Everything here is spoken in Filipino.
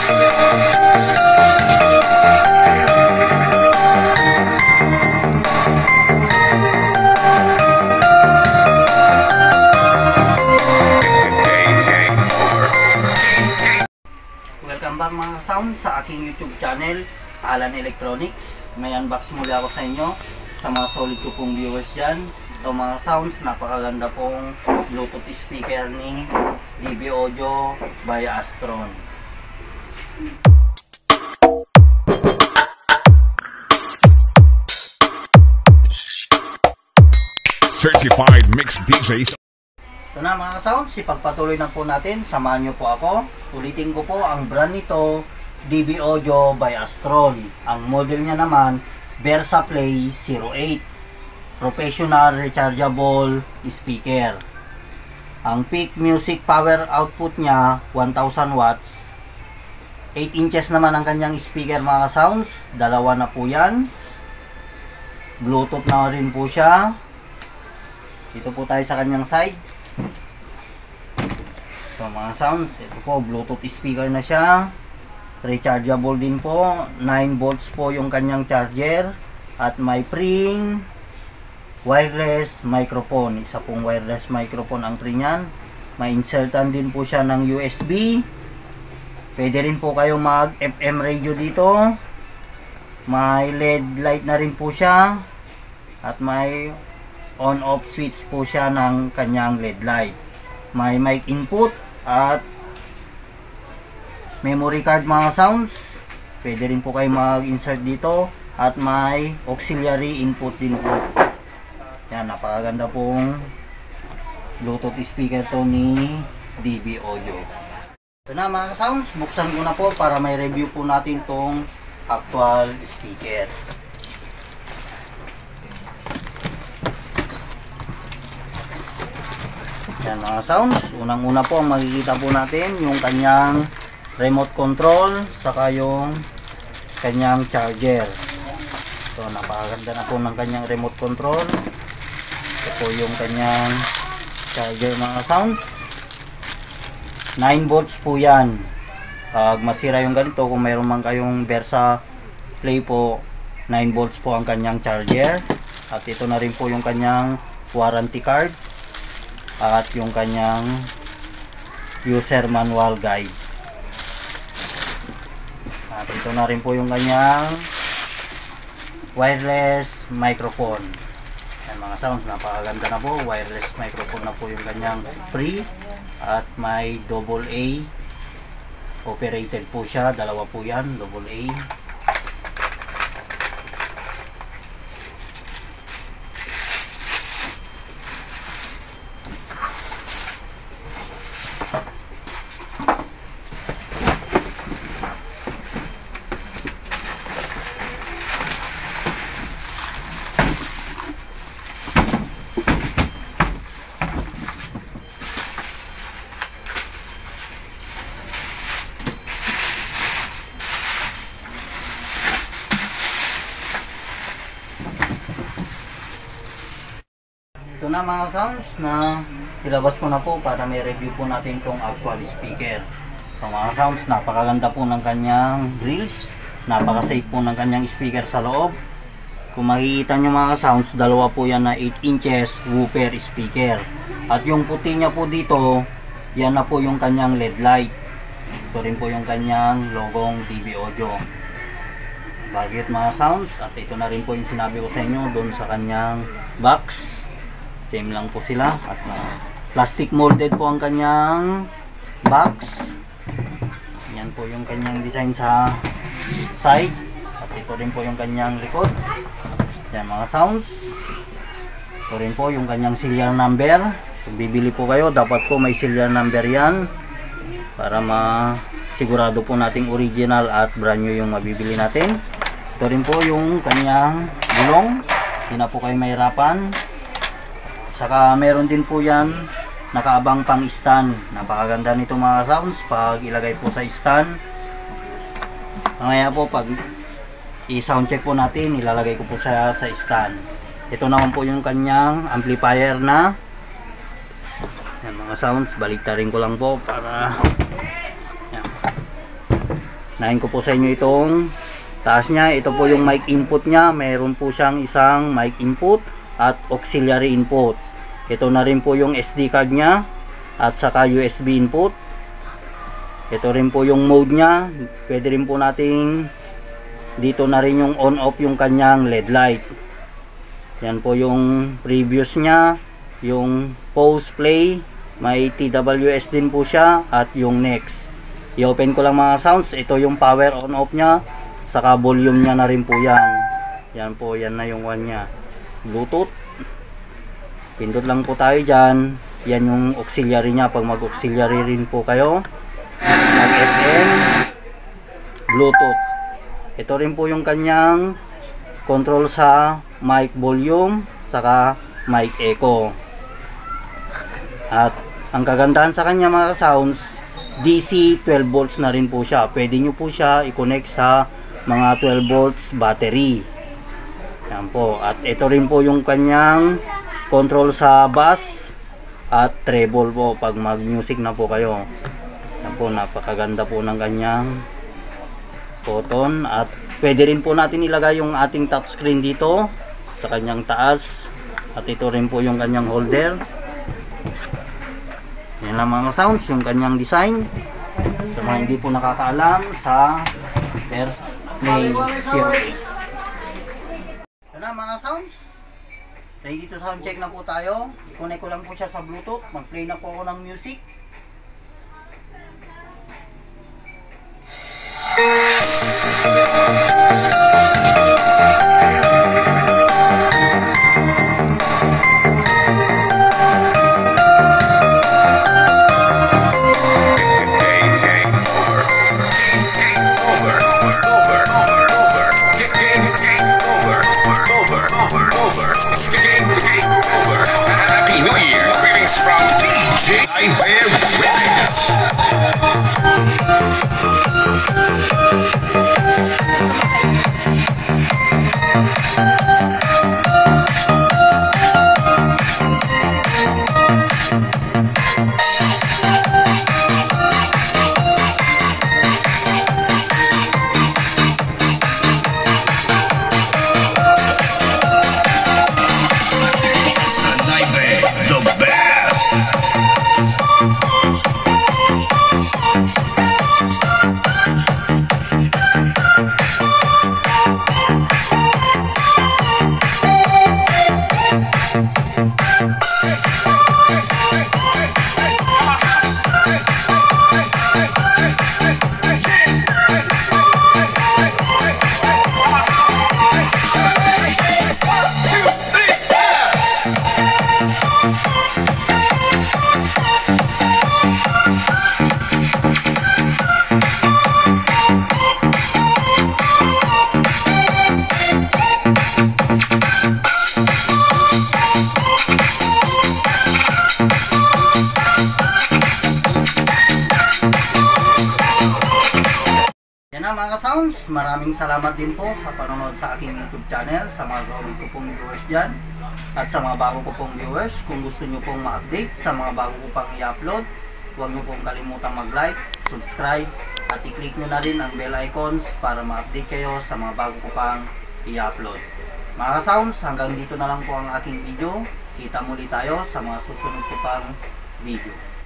Welcome back mga sound sa aking YouTube channel, Alan Electronics. May unbox muli ako sa inyo, sa mga solid ko pong viewers dyan. Ito mga sounds, napakaganda pong Bluetooth speaker ni DB Audio by Astron. Certified Mix DJs. Ito na mga sounds, ipagpatuloy na po natin. Samahan nyo po ako. Ulitin ko po, ang brand nito, DB Audio by Astron. Ang model niya naman, VersaPlay 08. Professional rechargeable speaker. Ang peak music power output niya, 1000 watts. 8 inches naman ang kanyang speaker mga sounds. Dalawa na po yan. Bluetooth na rin po siya. Dito po tayo sa kanyang side. So mga sounds, ito po, Bluetooth speaker na siya. Rechargeable din po. 9 volts po yung kanyang charger. At may pre wireless microphone. Isa pong wireless microphone ang pre niyan. May insertan din po siya ng USB. Pwede rin po kayong mag FM radio dito. May LED light na rin po siya. At may on-off switch po siya ng kanyang LED light. May mic input at memory card mga sounds. Pwede rin po kayo mag-insert dito. At may auxiliary input din po. Yan, napakaganda pong Bluetooth speaker to ni DB Audio. Ito na mga sounds, buksan ko na po para may review po natin tong actual speaker. Yan mga sounds, unang-una po ang makikita po natin yung kanyang remote control saka yung kanyang charger. So napakaganda na po ng kanyang remote control. Ito po yung kanyang charger mga sounds. 9 volts po yan. Pag masira yung ganito, kung mayroon man kayong VersaPlay po, 9 volts po ang kanyang charger. At ito na rin po yung kanyang warranty card. At yung kanyang user manual guide. At ito na rin po yung kanyang wireless microphone. Yan mga sounds, napakaganda na po. Wireless microphone na po yung kanyang free. At may AA operated po siya. Dalawa po yan, AA. Ito na mga sounds na ilabas ko na po para may review po natin itong actual speaker. So mga sounds, napakaganda po ng kanyang grills. Napaka-safe po ng kanyang speaker sa loob. Kung makikita nyo mga sounds, dalawa po yan na 8 inches woofer speaker. At yung puti niya po dito, yan na po yung kanyang LED light. Ito rin po yung kanyang logong DB Audio. Bagit mga sounds. At ito na rin po yung sinabi ko sa inyo doon sa kanyang box. Same lang po sila. At plastic molded po ang kanyang box. Yan po yung kanyang design sa side. At ito rin po yung kanyang likod. Yan mga sounds. Ito rin po yung kanyang serial number. Kung bibili po kayo, dapat po may serial number yan. Para masigurado po nating original at brand new yung mabibili natin. Ito rin po yung kanyang gulong. Hindi na po kayo mahirapan. Saka meron din po yan nakaabang pang stand. Napakaganda nito mga sounds pag ilagay po sa stand. Mamaya po pag i-sound check po natin, ilalagay ko po sa stand. Ito naman po yung kanyang amplifier na. Yan mga sounds, baliktarin ko lang po para yan. Nahin ko po sa inyo itong taas niya. Ito po yung mic input niya. Mayroon po siyang isang mic input at auxiliary input. Ito na rin po yung SD card niya at saka USB input. Ito rin po yung mode niya. Pwede rin po nating dito na rin yung on off yung kanyang LED light. Yan po yung previous niya. Yung pause play, may TWS din po siya at yung next. I-open ko lang mga sounds. Ito yung power on off niya, saka volume niya na rin po yan. Yan po, yan na yung one niya. Bluetooth, pindot lang po tayo dyan. Yan yung auxiliary niya pag mag auxiliary rin po kayo. Mag FM, Bluetooth. Ito rin po yung kanyang control sa mic volume saka mic echo. At ang kagandahan sa kanya mga sounds, DC 12 volts na rin po siya. Pwede nyo po siya i-connect sa mga 12 volts battery. Yan po. At ito rin po yung kanyang control sa bass at treble po pag mag music na po kayo. Yan po, napakaganda po ng kanyang button. At pwede rin po natin ilagay yung ating touchscreen dito sa kanyang taas. At ito rin po yung kanyang holder. Yan lang mga sounds, yung kanyang design. Sa mga hindi po nakakaalam sa Play 08. Yan lang mga sounds. Ready to sound check na po tayo. I-connect ko lang po siya sa Bluetooth. Mag-play na po ako ng music. Happy New Year! Greetings from DJ Ivan the best! Yan na mga sounds, maraming salamat din po sa panonood sa aking YouTube channel, sa mga solid ko pong viewers dyan, at sa mga bago ko pong viewers. Kung gusto nyo pong ma-update sa mga bago ko pang i-upload, huwag nyo pong kalimutang mag-like, subscribe, at i-click nyo na rin ang bell icons para ma-update kayo sa mga bago ko pang i-upload. Mga sounds, hanggang dito na lang po ang aking video. Kita muli tayo sa mga susunod ko pang video.